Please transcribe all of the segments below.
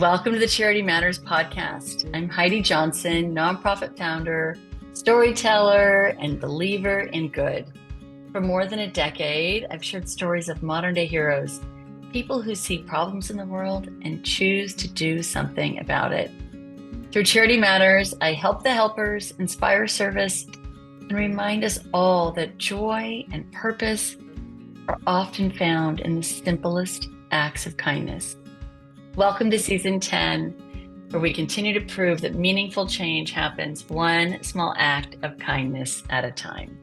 Welcome to the Charity Matters podcast. I'm Heidi Johnson, nonprofit founder, storyteller, and believer in good. For more than a decade, I've shared stories of modern day heroes, people who see problems in the world and choose to do something about it. Through Charity Matters, I help the helpers, inspire service, and remind us all that joy and purpose are often found in the simplest acts of kindness. Welcome to season 10, where we continue to prove that meaningful change happens one small act of kindness at a time.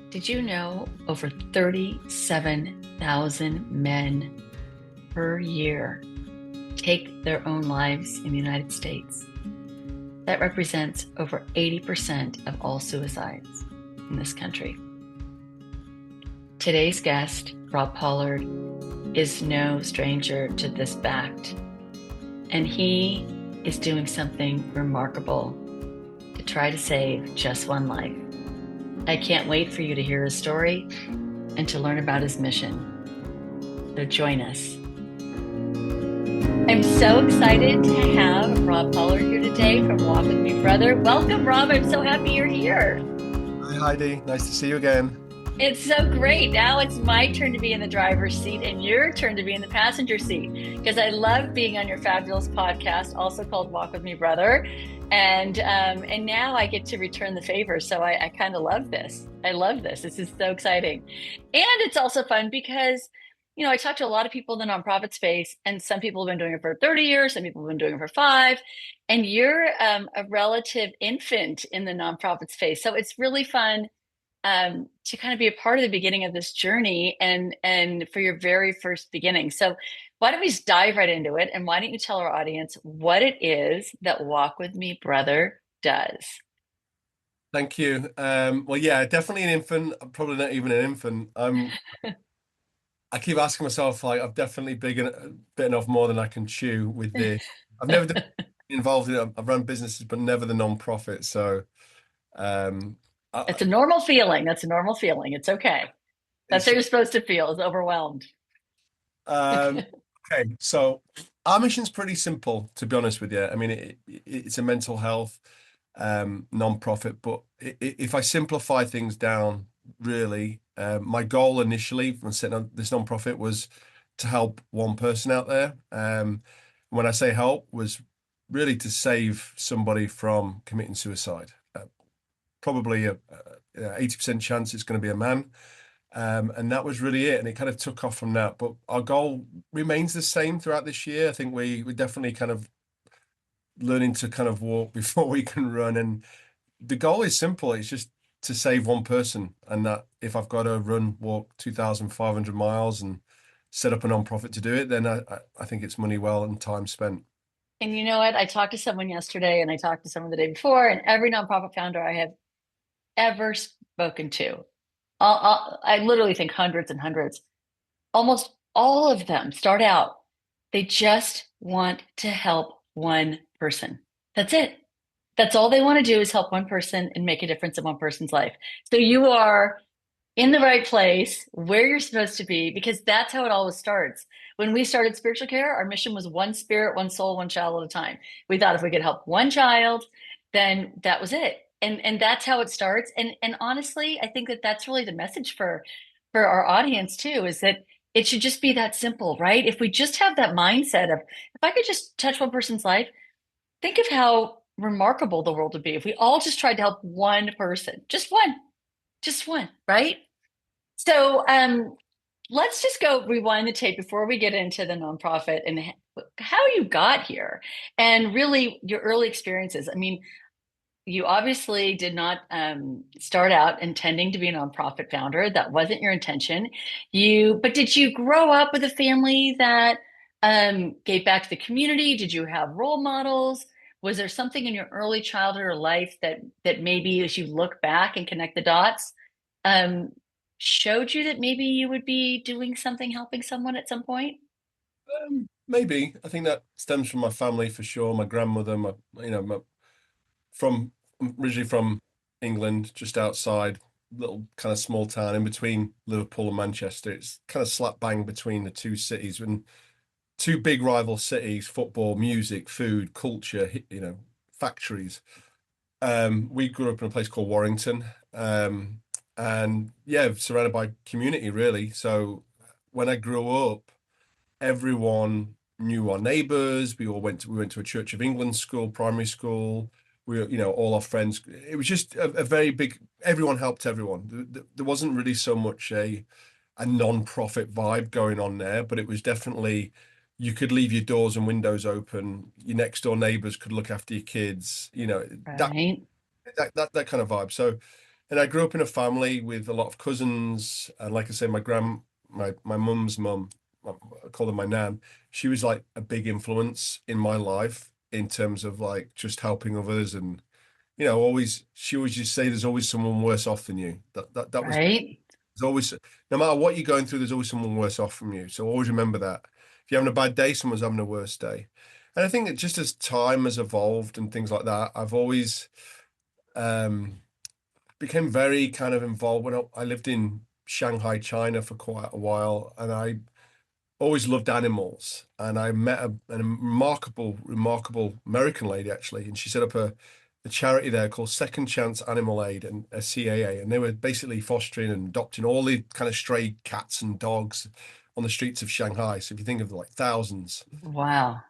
Did you know over 37,000 men per year take their own lives in the United States? That represents over 80% of all suicides in this country. Today's guest, Robb Pollard, is no stranger to this fact, and he is doing something remarkable to try to save just one life. I can't wait for you to hear his story and to learn about his mission. So join us. I'm so excited to have Robb Pollard here today from Walk With Me Brother. Welcome, Robb. I'm so happy you're here. Hi, Heidi. Nice to see you again. It's so great. Now it's my turn to be in the driver's seat and your turn to be in the passenger seat, because I love being on your fabulous podcast, also called Walk With Me Brother. And now I get to return the favor. So I kind of love this. I love this. This is so exciting. And it's also fun because, you know, I talk to a lot of people in the nonprofit space, and some people have been doing it for 30 years. Some people have been doing it for 5. And you're a relative infant in the nonprofit space. So it's really fun to kind of be a part of the beginning of this journey and for your very first beginning. So why don't we just dive right into it? And why don't you tell our audience what it is that Walk With Me Brother does? Thank you. Well, yeah, definitely an infant. I'm probably not even an infant. I keep asking myself, like, I've definitely bitten off more than I can chew with this. I've never been involved in it. I've run businesses, but never the non-profit. So it's a normal feeling. That's a normal feeling. It's okay. That's how you're supposed to feel, is overwhelmed. Okay, so our mission's pretty simple, to be honest with you. I mean, it's a mental health non-profit, but if I simplify things down, really, my goal initially when setting up this non-profit was to help one person out there. When I say help, was really to save somebody from committing suicide. Probably a 80% chance it's going to be a man. And that was really it. And it kind of took off from that. But our goal remains the same throughout this year. I think we're definitely kind of learning to kind of walk before we can run. And the goal is simple. It's just to save one person. And that if I've got to walk 2,500 miles and set up a nonprofit to do it, then I think it's money well and time spent. And you know what? I talked to someone yesterday and I talked to someone the day before, and every nonprofit founder I have ever spoken to, I literally think hundreds and hundreds, almost all of them start out, they just want to help one person. That's it. That's all they want to do, is help one person and make a difference in one person's life. So you are in the right place where you're supposed to be, because that's how it always starts. When we started Spiritual Care, our mission was one spirit, one soul, one child at a time. We thought if we could help one child, then that was it. And that's how it starts. And honestly, I think that that's really the message for our audience too, is that it should just be that simple, right? If we just have that mindset of, if I could just touch one person's life, think of how remarkable the world would be if we all just tried to help one person, just one, right? So let's just go rewind the tape before we get into the nonprofit and how you got here and really your early experiences. I mean, you obviously did not start out intending to be a nonprofit founder. That wasn't your intention. But did you grow up with a family that gave back to the community? Did you have role models? Was there something in your early childhood or life that maybe, as you look back and connect the dots, showed you that maybe you would be doing something, helping someone at some point? Maybe. I think that stems from my family for sure. My grandmother, originally from England, just outside, little kind of small town in between Liverpool and Manchester. It's kind of slap bang between the two cities. And two big rival cities, football, music, food, culture, factories. We grew up in a place called Warrington. And yeah, surrounded by community really. So when I grew up, everyone knew our neighbors. We went to a Church of England school, primary school. All our friends. It was just a very big. Everyone helped everyone. There wasn't really so much a non-profit vibe going on there, but it was definitely you could leave your doors and windows open. Your next door neighbors could look after your kids. That Right. that kind of vibe. So, and I grew up in a family with a lot of cousins, and like I say, my mum's mum, I call her my nan. She was like a big influence in my life in terms of like just helping others, and always she always just say there's always someone worse off than you. That was Right. there's always no matter what you're going through, there's always someone worse off from you. So always remember that. If you're having a bad day, someone's having a worse day. And I think that just as time has evolved and things like that, I've always um, became very kind of involved when I lived in Shanghai, China for quite a while, and I always loved animals. And I met a remarkable American lady actually, and she set up a charity there called Second Chance Animal Aid and a CAA, and they were basically fostering and adopting all the kind of stray cats and dogs on the streets of Shanghai. So if you think of like thousands. Wow.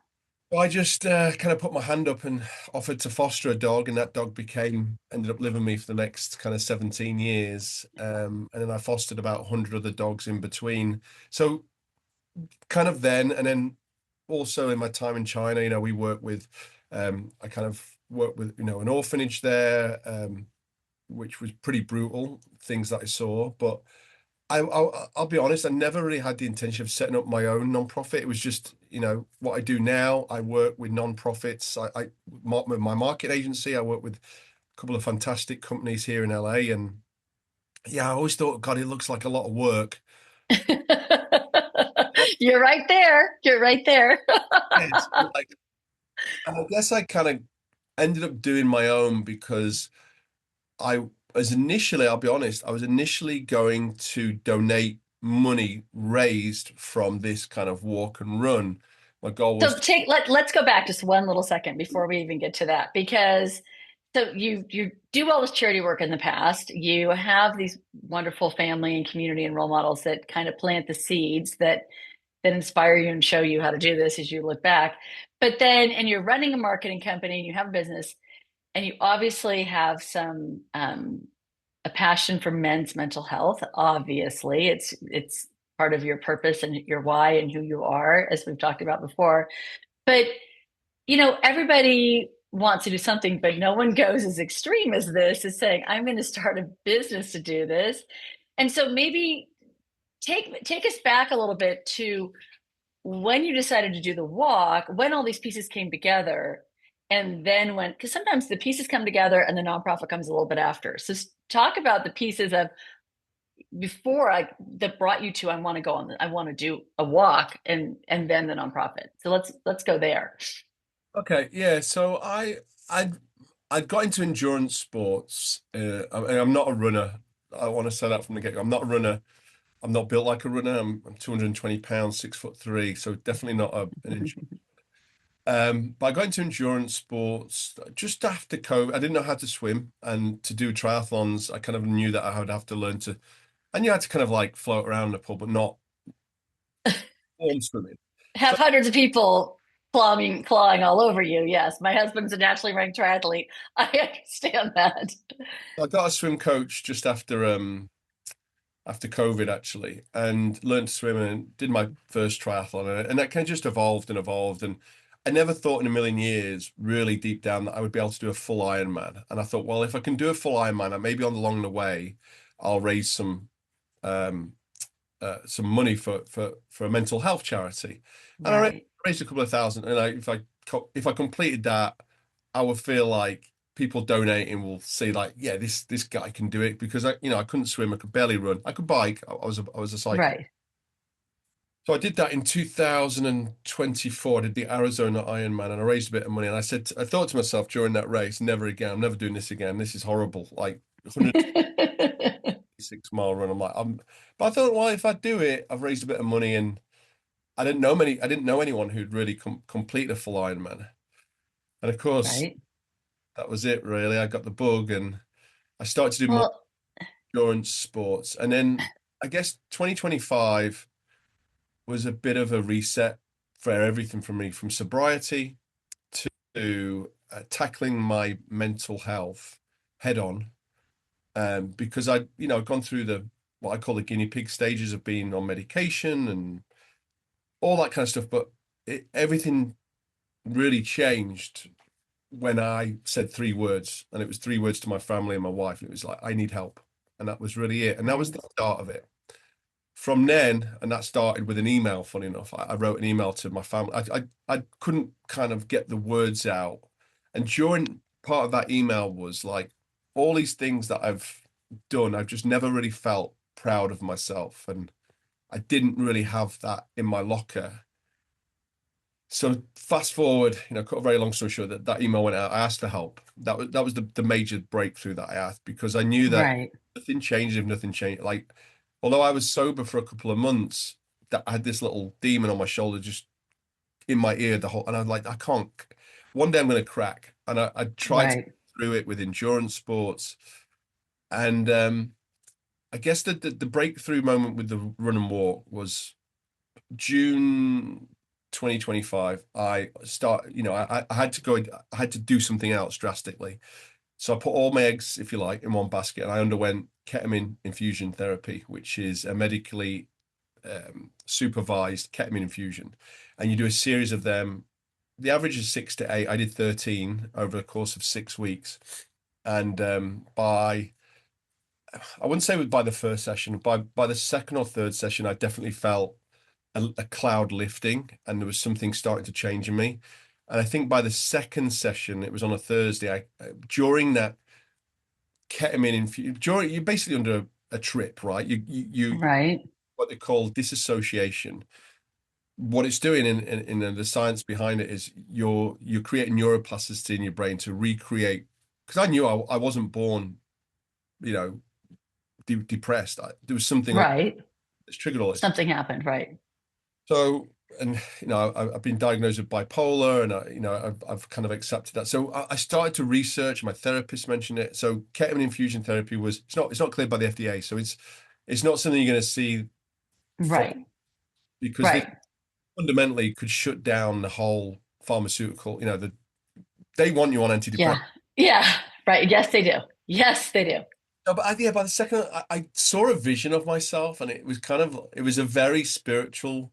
I just kind of put my hand up and offered to foster a dog, and that dog ended up living with me for the next kind of 17 years. And then I fostered about 100 other dogs in between. So kind of then, and then also in my time in China, I kind of worked with, an orphanage there, which was pretty brutal, things that I saw. But I'll be honest, I never really had the intention of setting up my own nonprofit. It was just, what I do now. I work with nonprofits. With my market agency, I work with a couple of fantastic companies here in LA. And yeah, I always thought, God, it looks like a lot of work. You're right there. You're right there. Yes, like, and I guess I kind of ended up doing my own because I I'll be honest, I was initially going to donate money raised from this kind of walk and run. My goal was So to, let's go back just one little second before we even get to that, because so you do all this charity work in the past. You have these wonderful family and community and role models that kind of plant the seeds that inspire you and show you how to do this as you look back. But then, and you're running a marketing company, and you have a business, and you obviously have some a passion for men's mental health. Obviously, it's part of your purpose and your why and who you are, as we've talked about before. But everybody wants to do something, but no one goes as extreme as this, is saying, I'm going to start a business to do this. And so maybe take us back a little bit to when you decided to do the walk, when all these pieces came together, and then when, because sometimes the pieces come together and the nonprofit comes a little bit after. So talk about the pieces of before I that brought you to I want to do a walk, and then the nonprofit. So let's go there. okay, yeah. So I I got into endurance sports. I'm not a runner. I want to say that from the get-go. I'm not a runner. I'm not built like a runner. I'm 220 pounds, 6'3", so definitely not but I got into endurance sports just after COVID. I didn't know how to swim, and to do triathlons, I kind of knew that I would have to learn to. I knew how to kind of like float around in the pool, but not form swimming. So Have hundreds of people clawing all over you. Yes, my husband's a nationally ranked triathlete. I understand that. I got a swim coach just after COVID actually, and learned to swim and did my first triathlon, and that kind of just evolved and evolved. And I never thought in a million years, really deep down, that I would be able to do a full Ironman. And I thought, well, if I can do a full Ironman, maybe along the way, I'll raise um, some money for a mental health charity. And I Right. raised a couple of thousand. And if I completed that, I would feel like people donating will see like, yeah, this guy can do it, because I couldn't swim, I could barely run, I could bike. I was a cyclist. Right. So I did that in 2024. I did the Arizona Ironman, and I raised a bit of money. And I thought to myself during that race, never again. I'm never doing this again. This is horrible. Like 106-mile run. But I thought, well, if I do it, I've raised a bit of money, and I didn't know anyone who'd really complete a full Ironman. And of course, Right. that was it really. I got the bug and I started to do more Well, endurance sports. And then I guess 2025 was a bit of a reset for everything for me, from sobriety to tackling my mental health head on. Because I'd gone through the what I call the guinea pig stages of being on medication and all that kind of stuff. But everything really changed when I said three words, and it was three words to my family and my wife. And it was like, I need help. And that was really it. And that was right. the start of it. From then, and that started with an email, funny enough. I wrote an email to my family. I couldn't kind of get the words out. And during part of that email was like all these things that I've done, I've just never really felt proud of myself. And I didn't really have that in my locker. So fast forward, cut a very long story short, that email went out. I asked for help. That was the major breakthrough that I asked, because I knew that Right. nothing changed if nothing changed. Like, although I was sober for a couple of months, that I had this little demon on my shoulder, just in my ear the whole, and I was like, I can't. One day I'm going to crack, and I tried to Right. get through it with endurance sports, and I guess the breakthrough moment with the run and walk was June 2025. I had to go, I had to do something else drastically. So I put all my eggs, if you like, in one basket, and I underwent ketamine infusion therapy, which is a medically supervised ketamine infusion. And you do a series of them. The average is 6 to 8. I did 13 over the course of 6 weeks. And I wouldn't say it was by the first session, by the second or third session, I definitely felt a cloud lifting, and there was something starting to change in me. And I think by the second session, it was on a Thursday. During that ketamine infusion, during you're basically under a trip, right? You Right. what they call disassociation. What it's doing in the science behind it is you're creating neuroplasticity in your brain to recreate. Because I knew I wasn't born, you know, depressed. There was something Right. that's triggered all this. Something happened. Right. So, and I've been diagnosed with bipolar, and I've kind of accepted that. So I started to research. My therapist mentioned it. So ketamine infusion therapy was it's not cleared by the FDA. So it's not something you're going to see from, Right. because this Right. fundamentally could shut down the whole pharmaceutical. They want you on antidepressants. Yeah. Yeah. Right. Yes, they do. Yes, they do. No, but yeah, by the second, I saw a vision of myself, and it was a very spiritual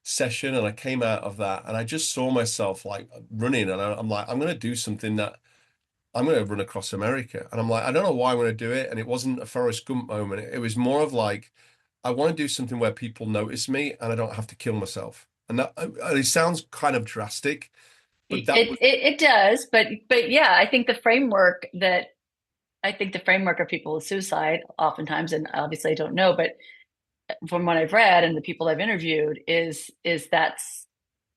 session, and I came out of that, and I just saw myself like running, and I'm like, I'm going to do something that I'm going to run across America, and I'm like, I don't know why I'm going to do it, and it wasn't a Forrest Gump moment. It was more of like, I want to do something where people notice me, and I don't have to kill myself, and that it sounds kind of drastic, but that was It does, but yeah, I think the framework of people with suicide oftentimes, and obviously I don't know, but from what I've read and the people I've interviewed, is that's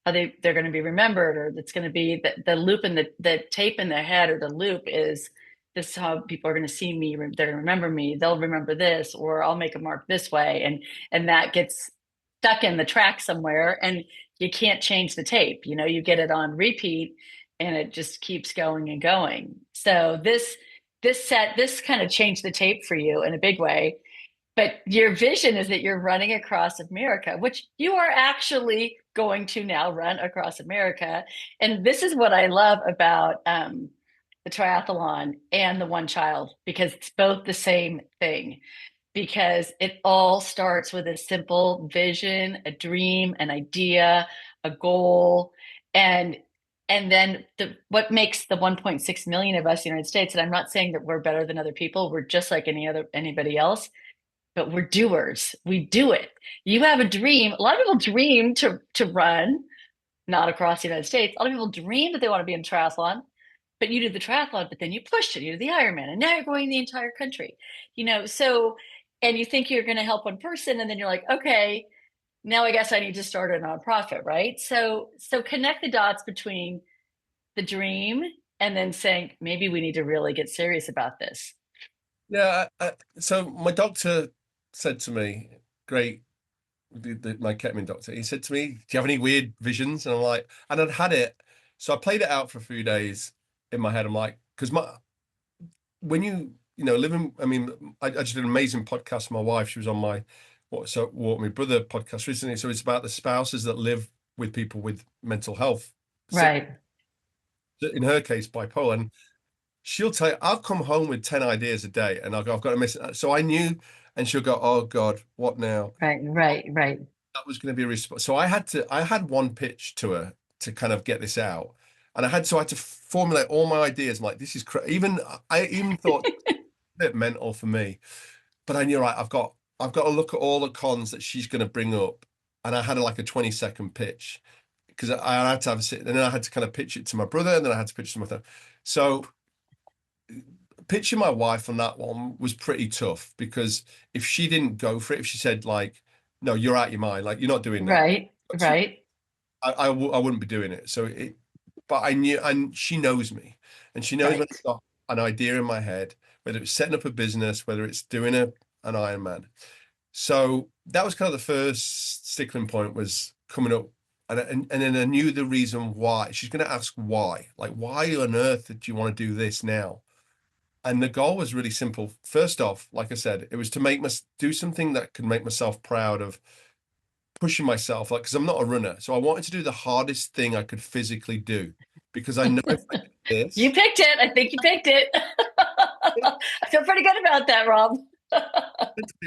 how they're going to be remembered, or it's going to be the loop in the tape in their head, or the loop is this is how people are going to see me. They're going to remember me. They'll remember this, or I'll make a mark this way, and that gets stuck in the track somewhere, and you can't change the tape. You get it on repeat, and it just keeps going and going. So this kind of changed the tape for you in a big way, but your vision is that you're running across America, which you are actually going to now run across America. And this is what I love about the triathlon and the one child, because it's both the same thing. Because it all starts with a simple vision, a dream, an idea, a goal, and then what makes the 1.6 million of us in the United States, and I'm not saying that we're better than other people, we're just like anybody else, but we're doers. We do it. You have a dream. A lot of people dream to run, not across the United States. A lot of people dream that they want to be in triathlon, but you do the triathlon, but then you pushed it. You do the Ironman, and now you're going the entire country. So and you think you're going to help one person, and then you're like, okay, now I guess I need to start a nonprofit, right? So connect the dots between the dream and then saying maybe we need to really get serious about this. yeah. So my doctor said to me, "Great, my ketamine doctor. He said to me, "Do you have any weird visions?" And I'm like, and I'd had it, so I played it out for a few days in my head. I'm like, because when you know living, I mean, I just did an amazing podcast with my wife. She was on my Walk My Brother podcast recently. So it's about the spouses that live with people with mental health sick. Right. In her case, bipolar. And she'll tell you, I've come home with 10 ideas a day and I've got to miss it. So I knew, and she'll go, "Oh God, what now?" Right. Right. Right. That was going to be a response. So I had one pitch to her to kind of get this out. And I had to formulate all my ideas. I'm like, this is even, I even thought a bit mental for me, but I knew, right, I've got to look at all the cons that she's going to bring up. And I had like a 20-second pitch because I had to have a sit, and then I had to kind of pitch it to my brother, and then I had to pitch it to my third. So pitching my wife on that one was pretty tough because if she didn't go for it, if she said like, "No, you're out your mind, like you're not doing that," Right. Right. I wouldn't be doing it. But I knew, and she knows me, and she knows when Right. I've got an idea in my head, whether it's setting up a business, whether it's doing an Ironman. So that was kind of the first stickling point was coming up. And then I knew the reason why. She's going to ask why. Like, why on earth did you want to do this now? And the goal was really simple. First off, like I said, it was to make do something that could make myself proud of pushing myself, like, because I'm not a runner. So I wanted to do the hardest thing I could physically do because I know if I do You this, picked it. I think you picked it. I feel pretty good about that, Rob. why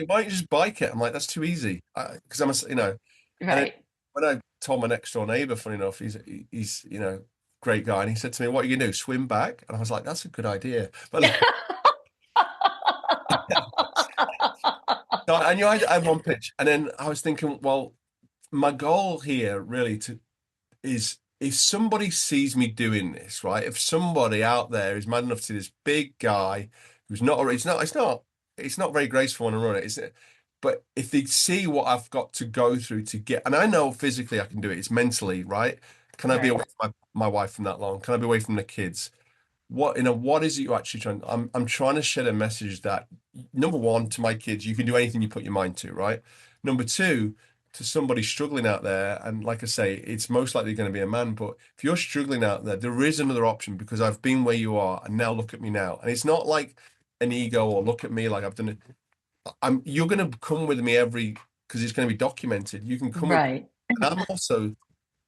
don't you just bike it? I'm like, that's too easy. Because and then Right. when I told my next door neighbor, funny enough, he's great guy, and he said to me, "What are you gonna do? Swim back?" And I was like, "That's a good idea." But so I knew I had one pitch, and then I was thinking, well, my goal here really is if somebody sees me doing this, right? If somebody out there is mad enough to see this big guy who's not, it's not very graceful on a run, is it? But if they see what I've got to go through to get, and I know physically I can do it, it's mentally, right? Can I be Right. away from my wife from that long? Can I be away from the kids? What is it you're actually trying? I'm trying to shed a message that number one, to my kids, you can do anything you put your mind to, right? Number two, to somebody struggling out there, and like I say, it's most likely going to be a man, but if you're struggling out there, there is another option because I've been where you are, and now look at me now. And it's not like an ego or look at me like I've done it. You're going to come with me because it's going to be documented. You can come with, Right. and I'm also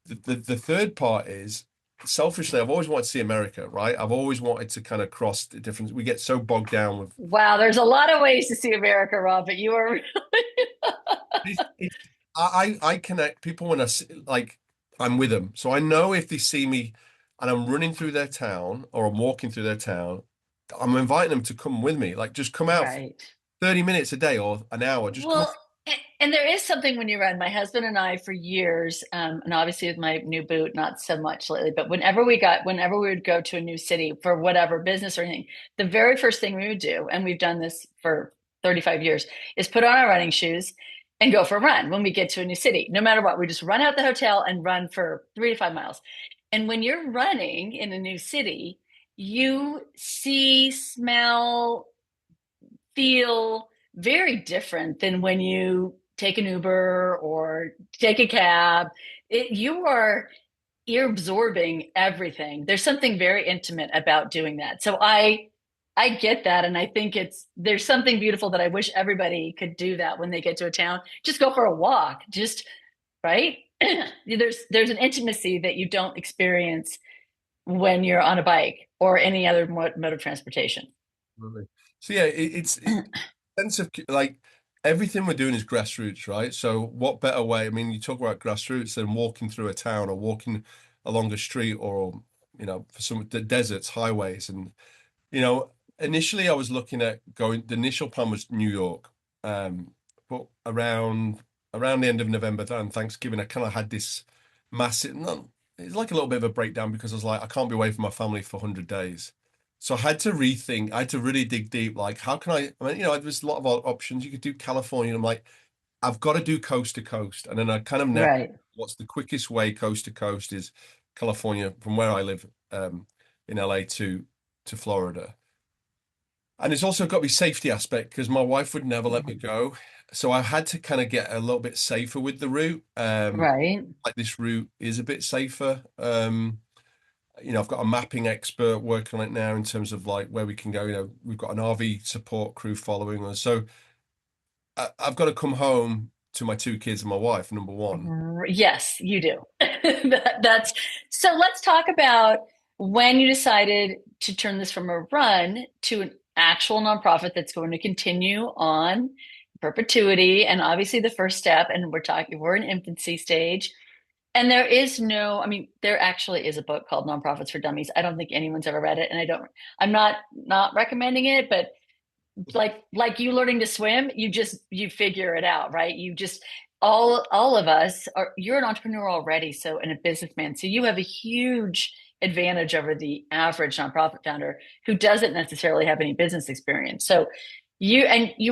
the third part is selfishly, I've always wanted to see America, right? I've always wanted to kind of cross the difference. We get so bogged down with Wow, there's a lot of ways to see America, Rob, but you are it's, I connect people when like I'm with them. So I know if they see me and I'm running through their town or I'm walking through their town, I'm inviting them to come with me. Like just come out for right. 30 minutes a day or an hour. Just come Well, and there is something when you run. My husband and I, for years, and obviously with my new boot, not so much lately, but whenever we would go to a new city for whatever business or anything, the very first thing we would do, and we've done this for 35 years, is put on our running shoes and go for a run when we get to a new city. No matter what, we just run out the hotel and run for 3 to 5 miles. And when you're running in a new city, you see, smell, feel very different than when you take an Uber or take a cab. You're absorbing everything. There's something very intimate about doing that. So I get that, and I think there's something beautiful that I wish everybody could do that when they get to a town. Just go for a walk. Just right. There's an intimacy that you don't experience when you're on a bike or any other mode of transportation. Absolutely. So yeah, it's sense of like everything we're doing is grassroots, right? So what better way? I mean, you talk about grassroots than walking through a town or walking along a street or for some the deserts, highways, and you know, initially I was looking at going. The initial plan was New York, but around the end of November and Thanksgiving, I kind of had this massive. No, it's like a little bit of a breakdown because I was like, I can't be away from my family for 100 days. So I had to rethink. I had to really dig deep. Like, how can I mean, there's a lot of options. You could do California. And I'm like, I've got to do coast to coast. And then I kind of now, Right. what's the quickest way coast to coast is California from where I live, in LA to Florida. And it's also got to be safety aspect because my wife would never let me Mhm. go. So I had to kind of get a little bit safer with the route. Right. Like this route is a bit safer. I've got a mapping expert working on it now in terms of like where we can go. We've got an RV support crew following us. So I've got to come home to my two kids and my wife, number one. Yes, you do. That's so let's talk about when you decided to turn this from a run to an actual nonprofit that's going to continue on perpetuity. And obviously the first step, and we're in infancy stage. And there is no, I mean, there actually is a book called Nonprofits for Dummies. I don't think anyone's ever read it, and I'm not recommending it, but like you learning to swim, you figure it out, right? You just all of us are, you're an entrepreneur already, so, and a businessman, so you have a huge advantage over the average nonprofit founder who doesn't necessarily have any business experience. So you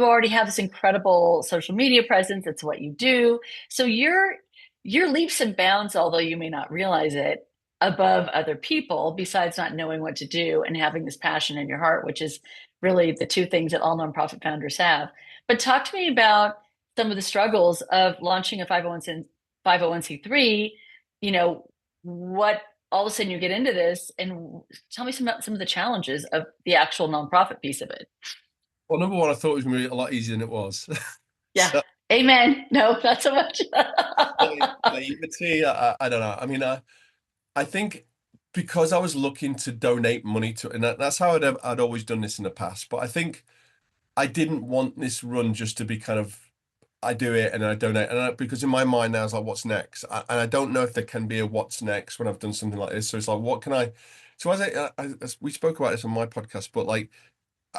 already have this incredible social media presence. It's what you do. So you're leaps and bounds, although you may not realize it, above other people, besides not knowing what to do and having this passion in your heart, which is really the two things that all nonprofit founders have. But talk to me about some of the struggles of launching a 501c3. You know, what all of a sudden you get into this, and tell me some of the challenges of the actual nonprofit piece of it. Well, number one, I thought it was going to be a lot easier than it was. Yeah. So Amen. No, not so much. naivety, I don't know. I mean, I think because I was looking to donate money to, and that's how I'd always done this in the past. But I think I didn't want this run just to be kind of I do it and I donate, because in my mind now it's like what's next, and I don't know if there can be a what's next when I've done something like this. So it's like what can I? So as we spoke about this on my podcast, but like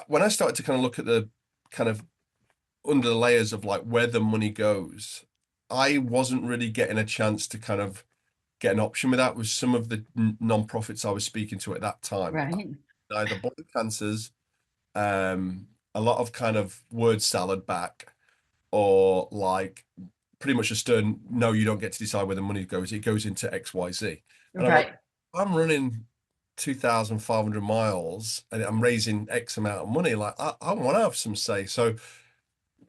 when I started to kind of look at the kind of under the layers of like where the money goes, I wasn't really getting a chance to kind of get an option with that with some of the non-profits I was speaking to at that time. Right. Either blood cancers, a lot of kind of word salad back, or like pretty much a stern no, you don't get to decide where the money goes. It goes into XYZ. And I'm like, Right. I'm running 2,500 miles and I'm raising X amount of money. Like I want to have some say. So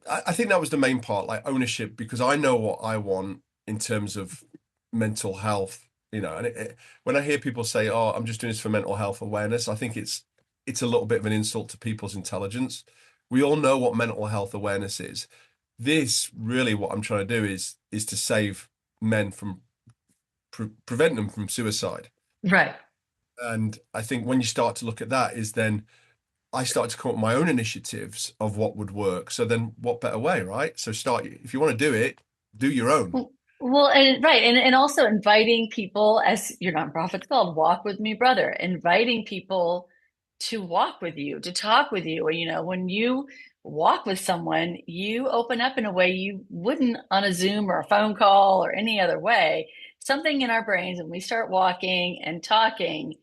I think that was the main part, like ownership, because I know what I want in terms of mental health, and when I hear people say, "Oh, I'm just doing this for mental health awareness," I think it's a little bit of an insult to people's intelligence. We all know what mental health awareness is. This really, what I'm trying to do is to save men from prevent them from suicide. Right. And I think when you start to look at that, is then I started to come up with my own initiatives of what would work. So then what better way, right? So start, if you want to do it, do your own. Well, and right, and also inviting people, as your nonprofit's called, Walk With Me, Brother, inviting people to walk with you, to talk with you. You know, when you walk with someone, you open up in a way you wouldn't on a Zoom or a phone call or any other way. Something in our brains, when we start walking and talking,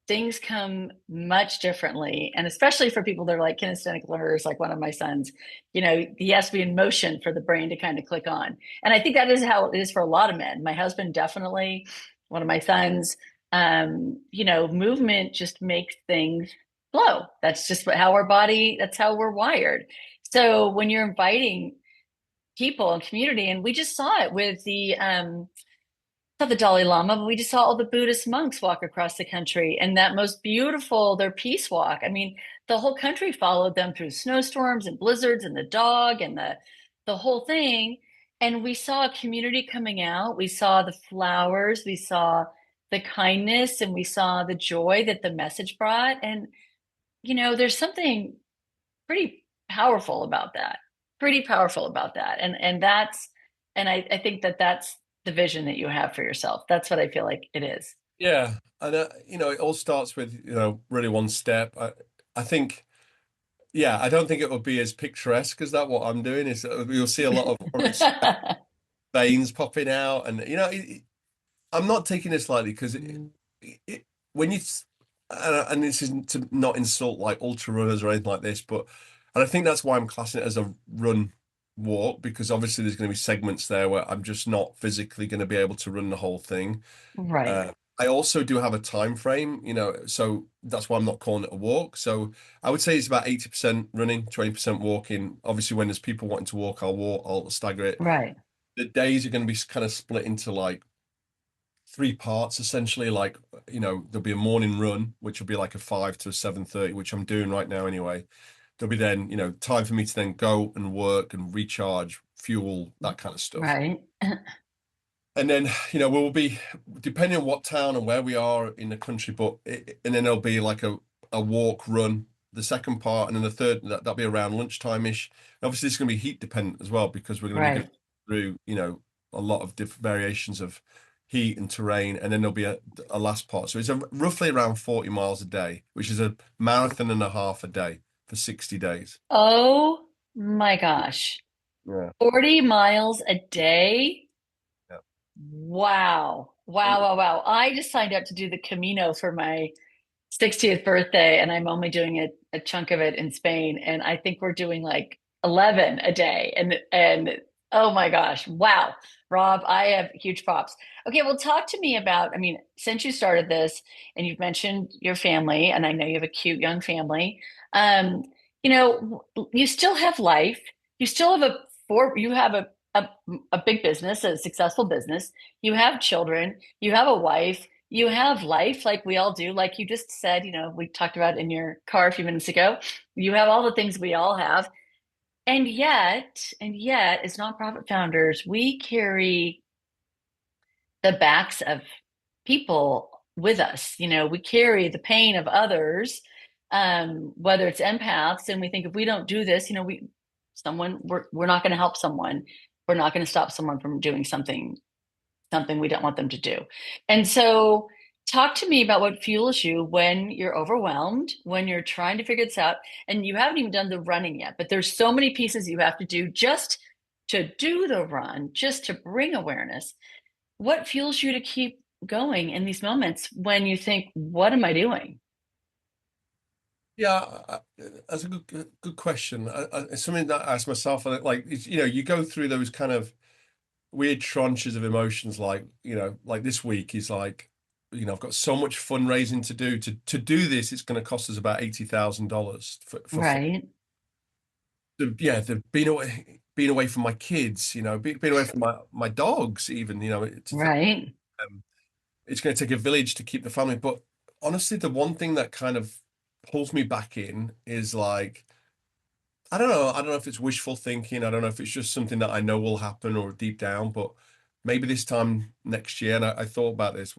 things come much differently. And especially for people that are like kinesthetic learners, like one of my sons, he has to be in motion for the brain to kind of click on. And I think that is how it is for a lot of men. My husband, definitely, one of my sons, movement just makes things flow. That's just how that's how we're wired. So when you're inviting people and community, and we just saw it with not the Dalai Lama, but we just saw all the Buddhist monks walk across the country, and that most beautiful, their peace walk. I mean, the whole country followed them through snowstorms and blizzards and the dog and the whole thing. And we saw a community coming out. We saw the flowers, we saw the kindness, and we saw the joy that the message brought. And there's something pretty powerful about that. Pretty powerful about that. And I think that that's the vision that you have for yourself. That's what I feel like it is. Yeah. And, it all starts with, really one step. I think, yeah, I don't think it will be as picturesque as that. What I'm doing is you'll see a lot of probably veins popping out. And, I'm not taking this lightly because when and this isn't to not insult like ultra runners or anything like this, and I think that's why I'm classing it as a run walk, because obviously there's going to be segments there where I'm just not physically going to be able to run the whole thing. Right. I also do have a time frame, so that's why I'm not calling it a walk. So I would say it's about 80% running, 20% walking. Obviously, when there's people wanting to walk, I'll walk, I'll stagger it. Right, The days are going to be kind of split into like three parts essentially. Like, there'll be a morning run, which will be like a 5 to a 7:30, which I'm doing right now anyway. There'll be then, time for me to then go and work and recharge, fuel, that kind of stuff. right, And then, we'll be depending on what town and where we are in the country, and then there'll be like a walk run, the second part, and then the third that'll be around lunchtime-ish. Obviously, it's going to be heat dependent as well because we're going to be going right. through, a lot of different variations of heat and terrain, and then there'll be a last part. So it's roughly around 40 miles a day, which is a marathon and a half a day for 60 days. Oh my gosh. Yeah. 40 miles a day? Yeah. Wow. Wow, wow, wow. I just signed up to do the Camino for my 60th birthday, and I'm only doing a chunk of it in Spain. And I think we're doing like 11 a day. And oh my gosh, wow. Rob, I have huge props. Okay, well, talk to me about, I mean, since you started this and you've mentioned your family, and I know you have a cute young family, um, you still have life. You still have you have a big business, a successful business. You have children, you have a wife, you have life like we all do. Like you just said, we talked about in your car a few minutes ago. You have all the things we all have. And yet, as nonprofit founders, we carry the backs of people with us. We carry the pain of others, whether it's empaths, and we think if we don't do this, we're not going to help someone. We're not going to stop someone from doing something we don't want them to do. And so, talk to me about what fuels you when you're overwhelmed, when you're trying to figure this out, and you haven't even done the running yet, but there's so many pieces you have to do just to do the run, just to bring awareness. What fuels you to keep going in these moments when you think, what am I doing? Yeah, that's a good question. It's something that I ask myself, like, you go through those kind of weird tranches of emotions, like this week is like, I've got so much fundraising to do. To do this, it's going to cost us about $80,000 for Right, yeah, the being away from my kids, being away from my dogs, even, right, um, it's going to take a village to keep the family. But honestly, the one thing that kind of pulls me back in is like, I don't know. I don't know if it's wishful thinking. I don't know if it's just something that I know will happen or deep down, but maybe this time next year, and I thought about this,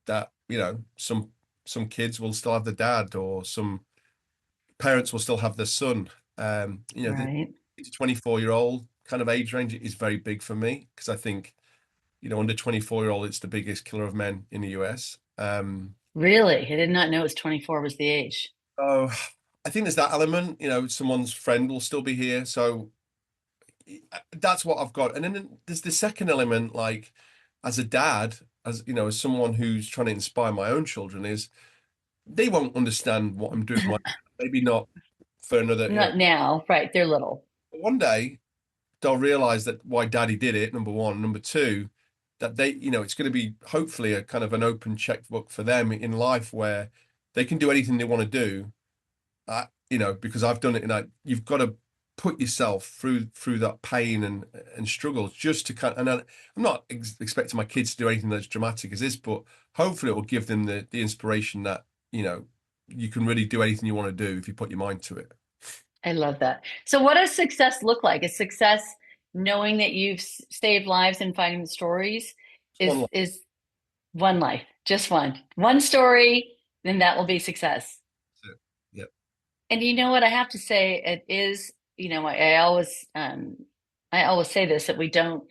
that, some kids will still have the dad, or some parents will still have their son. The right. 24-year-old kind of age range is very big for me because I think, under 24-year-old, it's the biggest killer of men in the US. Really? I did not know it was 24 was the age. So I think there's that element, someone's friend will still be here. So that's what I've got. And then there's the second element, like as a dad, as someone who's trying to inspire my own children, is they won't understand what I'm doing. Maybe not for another, Not now, right? They're little. but one day they'll realize that why daddy did it, number one. Number two, that it's going to be hopefully a kind of an open checkbook for them in life where they can do anything they want to do. Because I've done it, and you've got to put yourself through that pain and struggles just to I'm not expecting my kids to do anything that's dramatic as this, but hopefully it will give them the inspiration that you can really do anything you want to do if you put your mind to it. I love that. So, what does success look like? Is success knowing that you've saved lives and finding the stories? It's one Is life. is one life, just one story, then that will be success. That's it. Yeah. And you know what? I have to say, it is. I always say this that we don't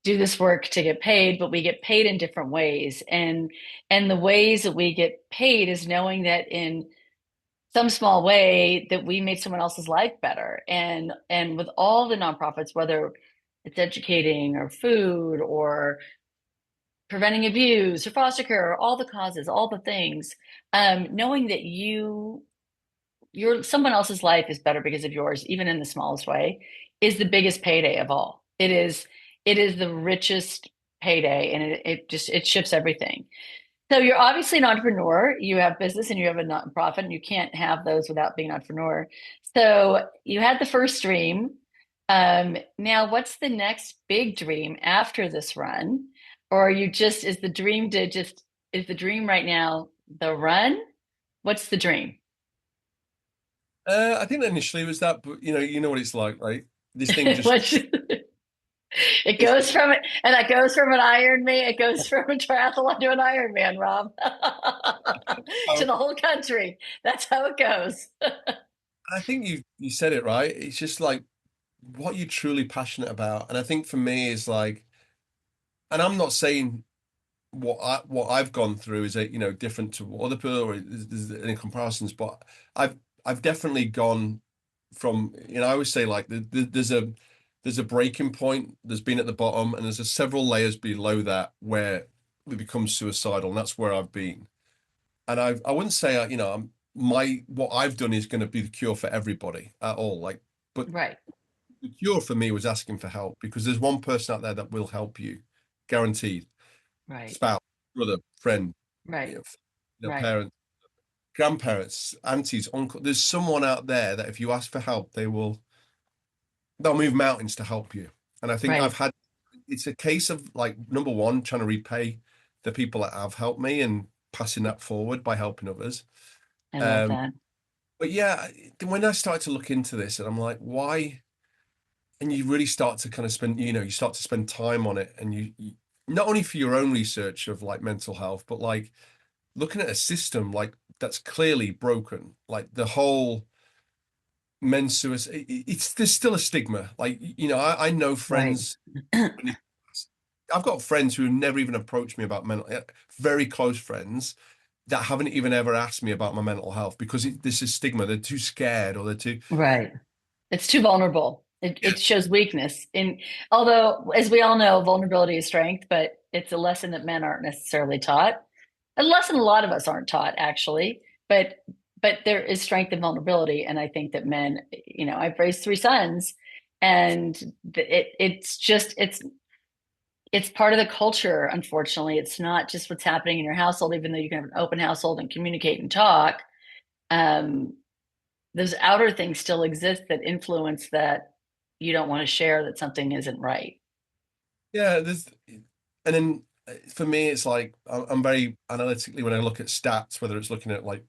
do this work to get paid, but we get paid in different ways, and the ways that we get paid is knowing that in some small way that we made someone else's life better. And with all the nonprofits, whether it's educating or food or preventing abuse or foster care or all the causes, all the things, knowing that your someone else's life is better because of yours, even in the smallest way, is the biggest payday of all. It is the richest payday, and it shifts everything. So you're obviously an entrepreneur. You have business and you have a nonprofit, and you can't have those without being an entrepreneur. So you had the first dream. Now, what's the next big dream after this run? Or are you just, is the dream right now the run? What's the dream? I think initially it was that, but you know what it's like, right? This thing just What's, it it's goes from it, and it goes from an Ironman, it goes from a triathlon to an Ironman, Rob, to oh, the whole country. That's how it goes. I think you said it right. It's just like what you're truly passionate about. And I think for me is like, and I'm not saying what I've gone through is different to what other people or there's any comparisons, but I've I've definitely gone from I always say like there's a breaking point. There's been at the bottom, and there's several layers below that where we become suicidal, and that's where I've been. And I wouldn't say my what I've done is going to be the cure for everybody at all. Like, but Right, the cure for me was asking for help because there's one person out there that will help you, guaranteed. right, Spouse, brother, friend, right, right, parent, grandparents, aunties, uncle. There's someone out there that if you ask for help, they'll move mountains to help you. And I think right. it's a case of like number one, trying to repay the people that have helped me and passing that forward by helping others. I love Um, that. but yeah, when I started to look into this, and I'm like, why? And you really start to kind of spend, you start to spend time on it, and you not only for your own research of like mental health, but like looking at a system like that's clearly broken, like the whole men's suicide. It's there's still a stigma. Like I know Right, friends. I've got friends who never even approached me about very close friends that haven't even ever asked me about my mental health because this is stigma. They're too scared or they're too. right. It's too vulnerable. Yeah. It shows weakness. In although, as we all know, vulnerability is strength, but it's a lesson that men aren't necessarily taught. A lesson a lot of us aren't taught, actually. But there is strength in vulnerability, and I think that men, I've raised three sons, and it's part of the culture. Unfortunately, it's not just what's happening in your household, even though you can have an open household and communicate and talk. Um, those outer things still exist that influence that you don't want to share that something isn't right. Yeah, and then for me, it's like I'm very analytically when I look at stats, whether it's looking at like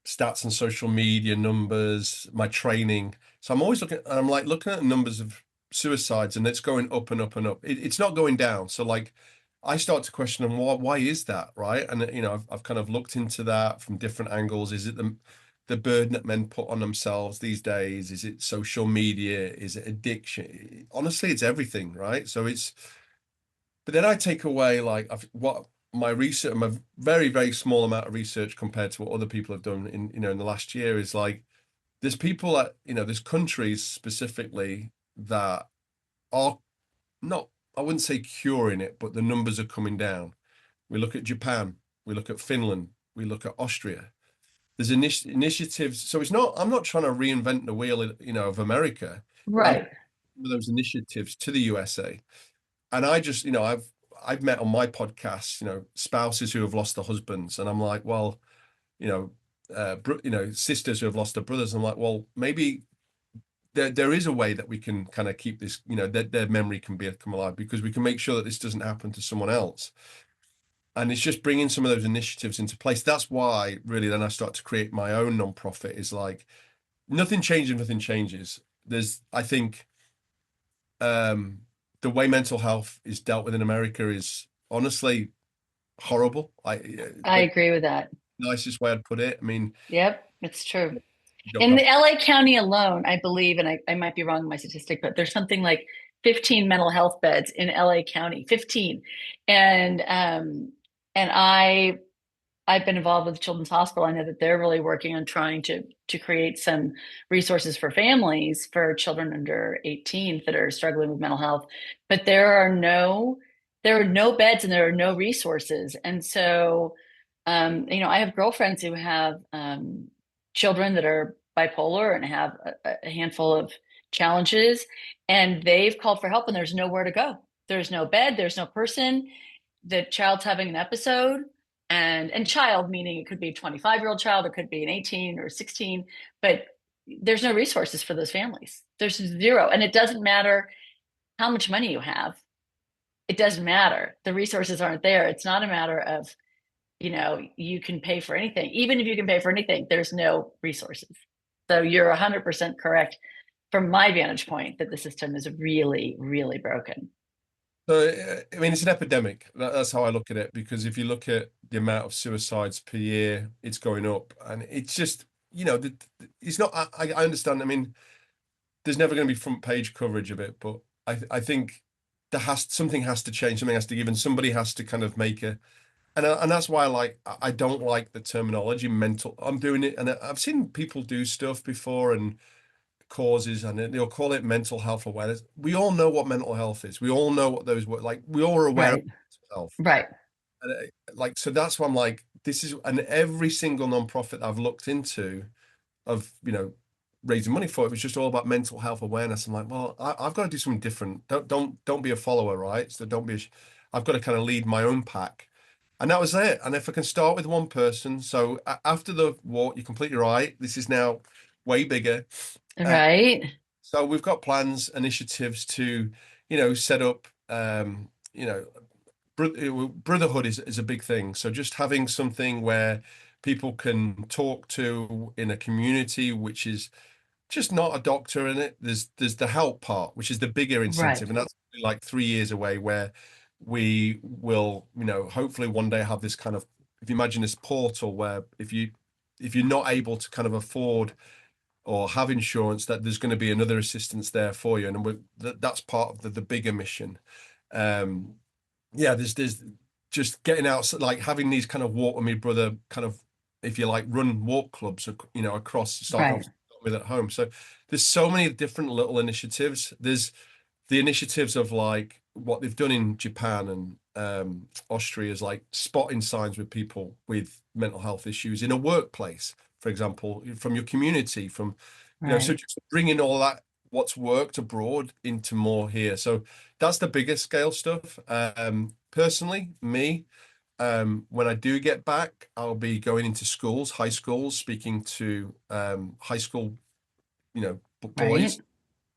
stats on social media, numbers, my training. So I'm always I'm like looking at numbers of suicides, and it's going up and up and up. It's not going down. So like, I start to question them. Why is that, right? And I've kind of looked into that from different angles. Is it the burden that men put on themselves these days? Is it social media? Is it addiction? Honestly, it's everything, right? So but then I take away like what my research, my very, very small amount of research compared to what other people have done in the last year is like there's people that, there's countries specifically that are not, I wouldn't say curing it, but the numbers are coming down. We look at Japan, we look at Finland, we look at Austria. There's initiatives. So I'm not trying to reinvent the wheel, of America, but I'm Right. some of those initiatives to the USA. And I just, I've met on my podcast, spouses who have lost their husbands, and I'm like, well, you know, sisters who have lost their brothers. I'm like, well, maybe there is a way that we can kind of keep this, that their memory can come alive because we can make sure that this doesn't happen to someone else. And it's just bringing some of those initiatives into place. That's why really then I start to create my own nonprofit. Is like nothing changes, nothing changes. I think um, the way mental health is dealt with in America is honestly horrible. I But agree with that. nicest way I'd put it. I mean, Yep, it's true. you don't In have the LA County alone, I believe, and I might be wrong in my statistic, but there's something like 15 mental health beds in LA County, 15. And and I've been involved with Children's Hospital. I know that they're really working on trying to create some resources for families for children under 18 that are struggling with mental health. But there are no beds and there are no resources. And so I have girlfriends who have children that are bipolar and have a handful of challenges, and they've called for help, and there's nowhere to go. There's no bed, there's no person. The child's having an episode. And child meaning it could be a 25-year-old child, it could be an 18 or 16, but there's no resources for those families. There's zero. And it doesn't matter how much money you have. It doesn't matter. The resources aren't there. It's not a matter of, you can pay for anything. Even if you can pay for anything, there's no resources. So you're 100% correct from my vantage point that the system is really, really broken. So, I mean, it's an epidemic. That's how I look at it, because if you look at the amount of suicides per year, it's going up. And it's just, it's not, I understand. I mean, there's never going to be front page coverage of it, but I think something has to change, something has to give, and somebody has to kind of make and that's why I don't like the terminology mental. I'm doing it, and I've seen people do stuff before and causes, and they'll call it mental health awareness. We all know what mental health is. We all know what those were like. We all are aware of Right. mental health. Right. And so that's why I'm like, this is, and every single nonprofit I've looked into of, raising money for it was just all about mental health awareness. I'm like, well, I've got to do something different. Don't be a follower, right? So don't be, I've got to kind of lead my own pack. And that was it. And if I can start with one person, so after the war, you're completely right. This is now way bigger. Uh, Right. so we've got plans, initiatives to, set up, brotherhood is a big thing. So just having something where people can talk to in a community, which is just not a doctor in it. There's the help part, which is the bigger Right. incentive, and that's like 3 years away, where we will, hopefully one day have this kind of, if you imagine this portal where if you're not able to kind of afford or have insurance, that there's going to be another assistance there for you, and that's part of the bigger mission. Um, yeah, there's just getting out, like having these kind of walk with me brother kind of, if you like, run walk clubs, across, starting Right. off with at home. So there's so many different little initiatives. There's the initiatives of like what they've done in Japan and Austria, is like spotting signs with people with mental health issues in a workplace, for example, from your community, from, so Right. just bringing all that, what's worked abroad, into more here. So that's the bigger scale stuff. Personally, me, when I do get back, I'll be going into schools, high schools, speaking to high school, boys.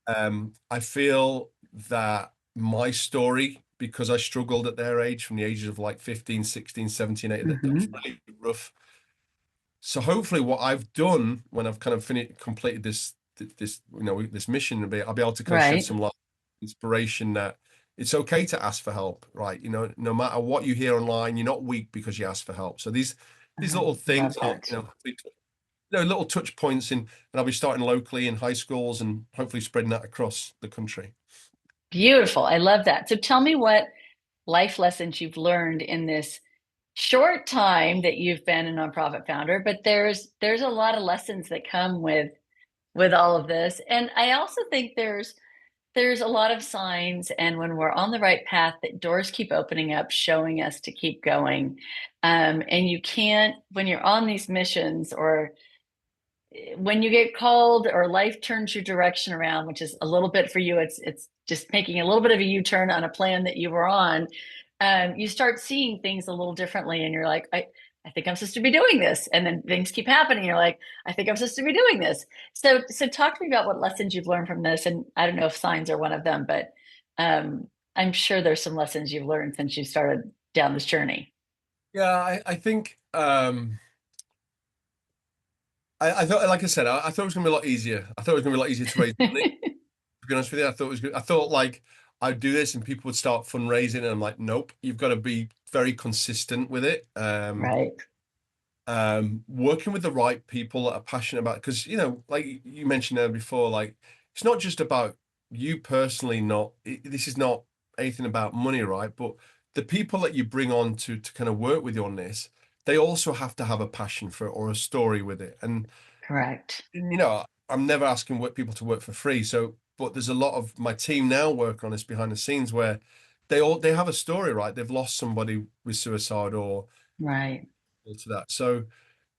Right. I feel that my story, because I struggled at their age, from the ages of like 15, 16, 17, 18, that was Hmm. really rough. So hopefully what I've done when I've kind of completed this mission, I'll be able to kind of shed Right. some light, inspiration, that it's okay to ask for help, right? No matter what you hear online, you're not weak because you ask for help. So these I little things, love that. little touch points and I'll be starting locally in high schools and hopefully spreading that across the country. Beautiful. I love that. So tell me what life lessons you've learned in this short time that you've been a nonprofit founder, but there's a lot of lessons that come with all of this. And I also think there's a lot of signs, and when we're on the right path, that doors keep opening up, showing us to keep going. And you can't, when you're on these missions, or when you get called or life turns your direction around, which is a little bit for you, it's just making a little bit of a U-turn on a plan that you were on. You start seeing things a little differently, and you're like, I think I'm supposed to be doing this, and then things keep happening. You're like, I think I'm supposed to be doing this. So talk to me about what lessons you've learned from this, and I don't know if signs are one of them, but I'm sure there's some lessons you've learned since you started down this journey. Yeah, I think I thought, like I said, I thought it was gonna be a lot easier. I thought it was gonna be a lot easier to raise money. To be honest with you, I thought it was good. I thought like I'd do this and people would start fundraising, and I'm like, nope, you've got to be very consistent with it. Right. Working with the right people that are passionate about, because like you mentioned there before, like it's not just about you personally. This is not anything about money, right? But the people that you bring on to kind of work with you on this, they also have to have a passion for it or a story with it. And Correct. I'm never asking people to work for free. So, but there's a lot of my team now work on this behind the scenes, where they have a story, right? They've lost somebody with suicide Right. or to that. So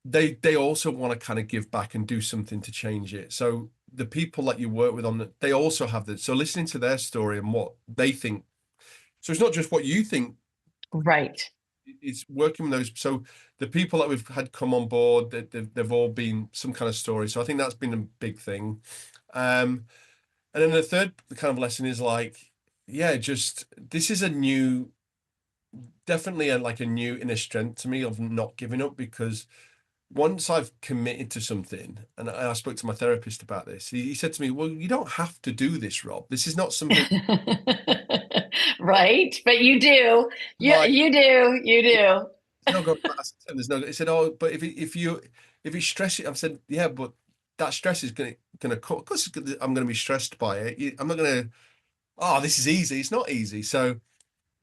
they also want to kind of give back and do something to change it. So the people that you work with they also have that. So listening to their story and what they think. So it's not just what you think Right. it's working with those. So the people that we've had come on board, they've all been some kind of story. So I think that's been a big thing. And then the third kind of lesson is like, yeah, just this is a new, definitely like a new inner strength to me of not giving up, because once I've committed to something, and I spoke to my therapist about this, he said to me, well, you don't have to do this, Rob. This is not something Right? But you do. like, You do. You do. there's no going past, and there's no, he said, oh, but if you stress it, I've said, yeah, but that stress is gonna cut, because I'm gonna be stressed by it. I'm not gonna, oh, this is easy. It's not easy. So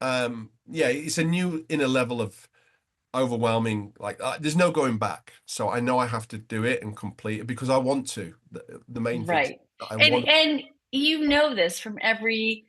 yeah, it's a new inner level of overwhelming, like there's no going back, so I know I have to do it and complete it because I want to. The main thing is Right. that I And want. you know this from everything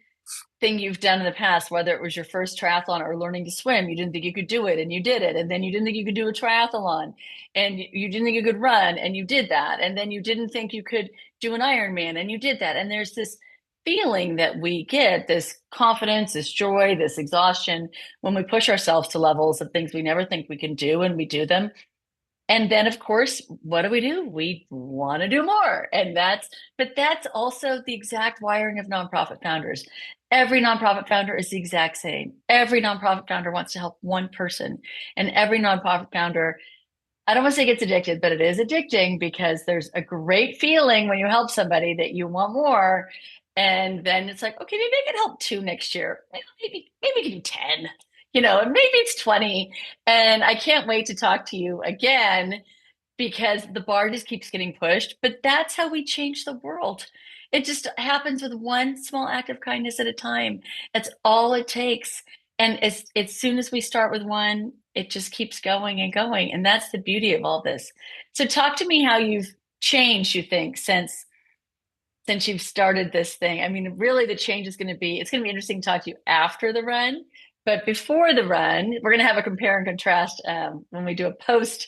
you've done in the past, whether it was your first triathlon or learning to swim. You didn't think you could do it and you did it. And then you didn't think you could do a triathlon and you didn't think you could run and you did that. And then you didn't think you could do an Ironman and you did that. And there's this feeling that we get, this confidence, this joy, this exhaustion when we push ourselves to levels of things we never think we can do and we do them. And then, of course, what do? We want to do more. But that's also the exact wiring of nonprofit founders. Every nonprofit founder is the exact same. Every nonprofit founder wants to help one person. And every nonprofit founder, I don't want to say gets addicted, but it is addicting because there's a great feeling when you help somebody that you want more. And then it's like, okay, maybe I can help two next year. Maybe we can do 10, and maybe it's 20. And I can't wait to talk to you again because the bar just keeps getting pushed. But that's how we change the world. It just happens with one small act of kindness at a time. That's all it takes. And as soon as we start with one, it just keeps going and going. And that's the beauty of all this. So talk to me how you've changed, you think, since you've started this thing. I mean, really the change is going to be, it's going to be interesting to talk to you after the run. But before the run, we're going to have a compare and contrast when we do a post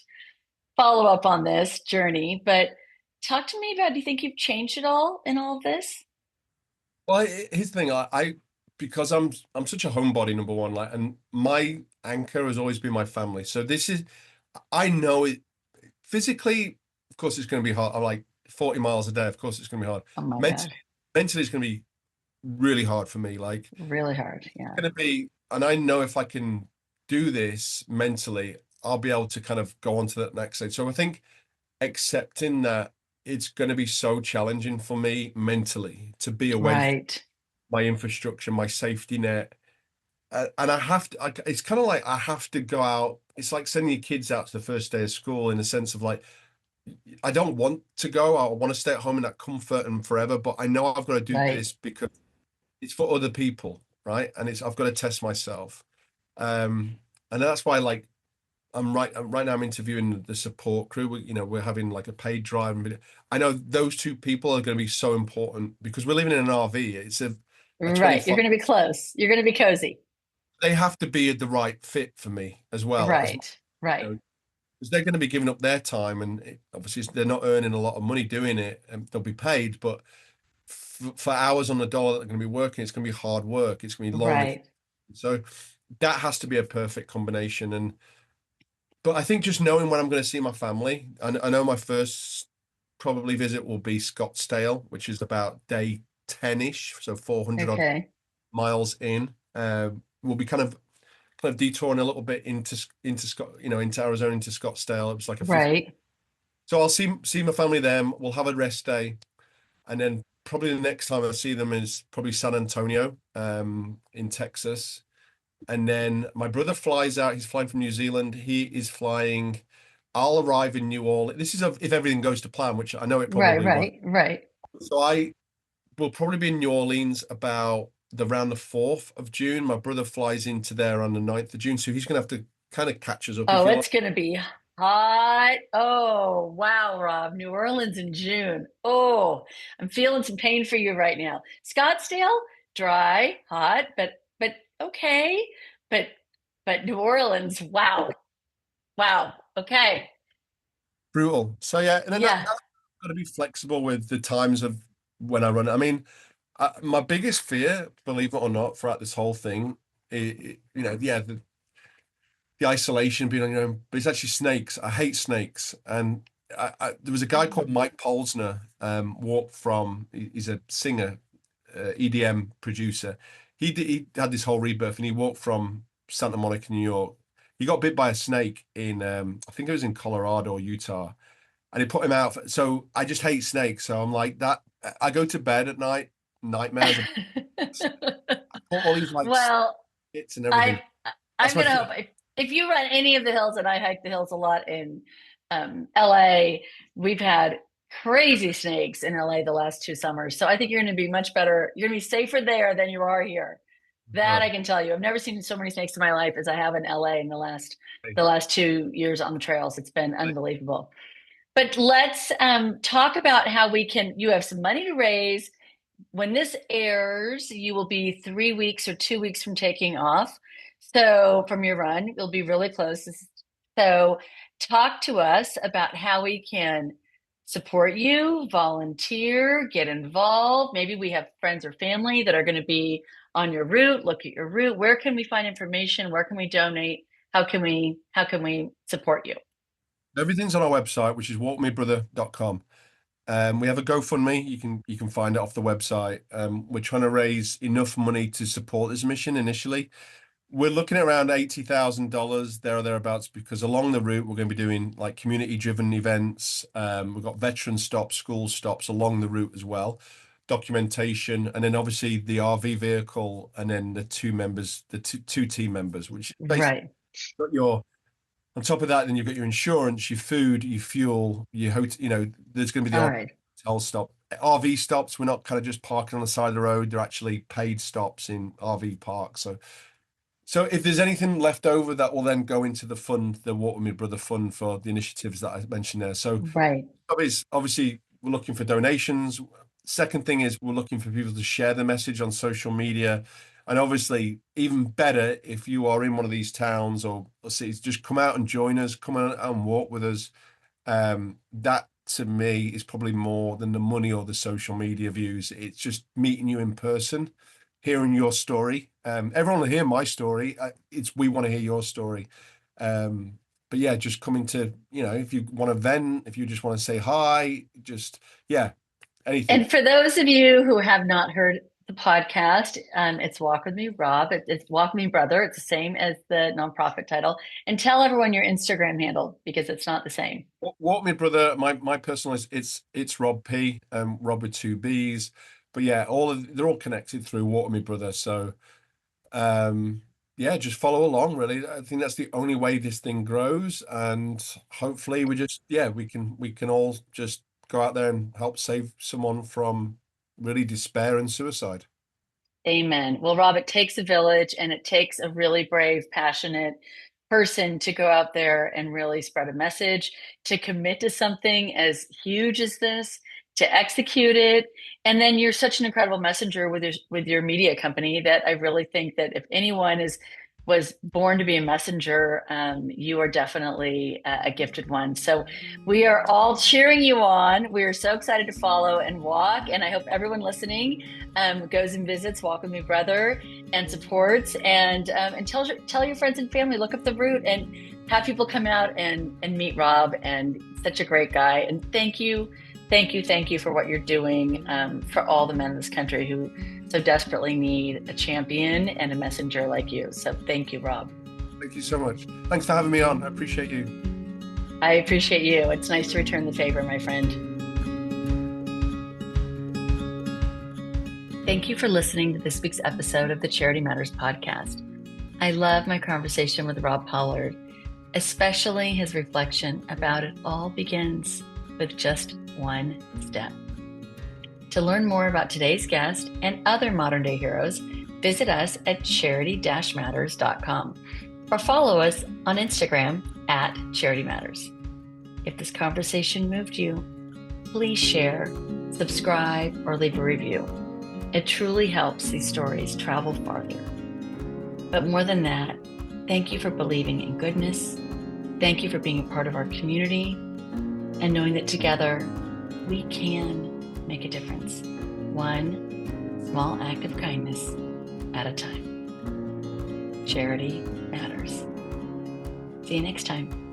follow up on this journey. But talk to me about, do you think you've changed it all in all of this? Well, here's the thing. I because I'm such a homebody, number one, like, and my anchor has always been my family. So this is, I know it physically. Of course, it's going to be hard. I'm like 40 miles a day. Of course, it's going to be hard. Oh my Mentally, God. mentally, it's going to be really hard for me. Like, Really hard. it's Yeah. going to be, and I know if I can do this mentally, I'll be able to kind of go on to that next stage. So I think accepting that it's going to be so challenging for me mentally to be away from Right. my infrastructure, my safety net. And I have to, it's kind of like I have to go out. It's like sending your kids out to the first day of school in the sense of like, I don't want to go. I want to stay at home in that comfort and forever, but I know I've got to do Right. this because it's for other people, right? And I've got to test myself. And that's why, like, right now I'm interviewing the support crew. We're having like a paid drive, and I know those two people are going to be so important because we're living in an RV. It's a Right. You're 25. going to be close. You're going to be cozy. They have to be the right fit for me as well as Right. Right. because they're going to be giving up their time, and obviously they're not earning a lot of money doing it, and they'll be paid, but for hours on the dollar that they're going to be working, it's going to be hard work. It's going to be long. Right. So that has to be a perfect combination. And but I think just knowing when I'm going to see my family, I know my first probably visit will be Scottsdale, which is about day 10-ish, so 400 odd Okay. miles in. We'll be kind of detouring a little bit into Scott, into Arizona, into Scottsdale. It was like a 50. Right. So I'll see my family then. We'll have a rest day, and then probably the next time I see them is probably San Antonio, in Texas. And then my brother flies out. He's flying from New Zealand. He is flying. I'll arrive in New Orleans. This is if everything goes to plan, which I know it Right. probably won't. Right. Right. So I will probably be in New Orleans about around the 4th of June. My brother flies into there on the 9th of June. So he's going to have to kind of catch us up, if Oh, you like. it's going to be hot. Oh, wow, Rob. New Orleans in June. Oh, I'm feeling some pain for you right now. Scottsdale, dry, hot, but okay. But but New Orleans, wow. Wow. Okay. Brutal. So yeah, and then Yeah. that's got to be flexible with the times of when I run it. I mean, my biggest fear, believe it or not, throughout this whole thing, yeah, the isolation, being on your own, but it's actually snakes. I hate snakes. And there was a guy called Mike Polsner, walked from, he's a singer, EDM producer. He had this whole rebirth, and he walked from Santa Monica, New York. He got bit by a snake in, I think it was in Colorado or Utah, and it put him out. So I just hate snakes. So I'm like that. I go to bed at night, nightmares. I put all these like Well, hits and everything. I That's I'm my gonna fear. hope if you run any of the hills, and I hike the hills a lot in LA, we've had crazy snakes in LA the last 2 summers. So I think you're gonna be much better. You're gonna be safer there than you are here. That I Oh, can tell you. I've never seen so many snakes in my life as I have in LA in okay. the last 2 years on the trails. It's been unbelievable. But let's talk about how we can. You have some money to raise. When this airs, you will be 3 weeks or 2 weeks from taking off. So from your run, you'll be really close. So talk to us about how we can support you, volunteer, get involved. Maybe we have friends or family that are going to be on your route. Look at your route. Where can we find information? Where can we donate? How can we support you? Everything's on our website, which is walkmebrother.com. We have a GoFundMe. You can find it off the website. We're trying to raise enough money to support this mission initially. We're looking at around $80,000 there or thereabouts, because along the route we're going to be doing like community-driven events. We've got veteran stops, school stops along the route as well, documentation, and then obviously the RV vehicle, and then the two team members, which basically Right. got your on top of that, then you've got your insurance, your food, your fuel, your hotel. There's going to be the All odd right. hotel stop. RV stops, we're not kind of just parking on the side of the road. They're actually paid stops in RV parks. So if there's anything left over, that will then go into the fund, the Walk With Me Brother fund, for the initiatives that I mentioned there. So Right. obviously we're looking for donations. Second thing is we're looking for people to share the message on social media. And obviously, even better, if you are in one of these towns or cities, just come out and join us, come out and walk with us. That to me is probably more than the money or the social media views. It's just meeting you in person, hearing your story. Everyone will hear my story. We want to hear your story. But yeah, just coming to, if you want to vent, if you just want to say hi, just, yeah, anything. And for those of you who have not heard the podcast, it's Walk With Me, Rob. It's Walk With Me, Brother. It's the same as the nonprofit title. And tell everyone your Instagram handle because it's not the same. Walk Me Brother, my personal is it's Rob P, Rob with two B's. But yeah, they're all connected through Walk Me Brother. So um yeah, just follow along really. I think that's the only way this thing grows, and hopefully we can all just go out there and help save someone from really despair and suicide. Amen. Well, Rob, it takes a village and it takes a really brave, passionate person to go out there and really spread a message, to commit to something as huge as this, to execute it. And then you're such an incredible messenger with your media company that I really think that if anyone was born to be a messenger, you are definitely a gifted one. So we are all cheering you on. We are so excited to follow and walk. And I hope everyone listening goes and visits Walk With Me Brother and supports and tell your friends and family, look up the route and have people come out and meet Rob, and such a great guy. And thank you for what you're doing for all the men in this country who so desperately need a champion and a messenger like you. So thank you, Rob. Thank you so much. Thanks for having me on. I appreciate you. I appreciate you. It's nice to return the favor, my friend. Thank you for listening to this week's episode of the Charity Matters podcast. I love my conversation with Robb Pollard, especially his reflection about it all begins with just one step. To learn more about today's guest and other modern day heroes, visit us at charity-matters.com or follow us on Instagram at Charity Matters. If this conversation moved you, please share, subscribe, or leave a review. It truly helps these stories travel farther. But more than that, thank you for believing in goodness. Thank you for being a part of our community and knowing that together we can make a difference, one small act of kindness at a time. Charity matters. See you next time.